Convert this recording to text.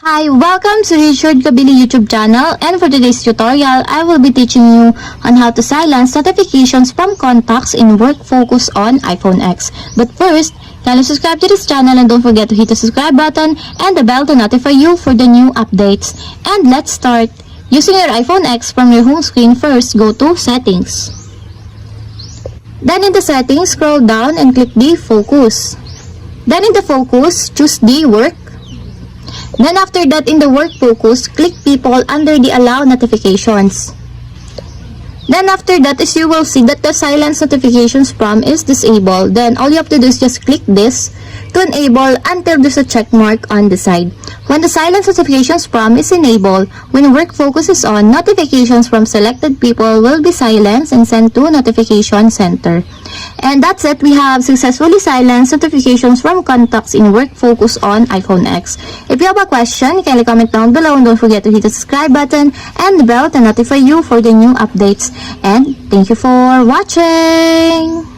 Hi, welcome to Richard Cabile YouTube channel, and for today's tutorial, I will be teaching you on how to silence notifications from contacts in work focus on iPhone X. But first, kindly subscribe to this channel and don't forget to hit the subscribe button and the bell to notify you for the new updates. And let's start. Using your iPhone X from your home screen, first go to Settings. Then in the Settings, scroll down and click the Focus. Then in the Focus, choose the Work. Then after that, in the work focus, click people under the allow notifications. Then after that is you will see that the silence notifications from is disabled. Then all you have to do is just click this to enable until there's a check mark on the side. When the silence notifications from is enabled, when work focus is on, notifications from selected people will be silenced and sent to notification center. And that's it. We have successfully silenced notifications from contacts in work focus on iPhone X. If you have a question, kindly comment down below and don't forget to hit the subscribe button and the bell to notify you for the new updates. And thank you for watching!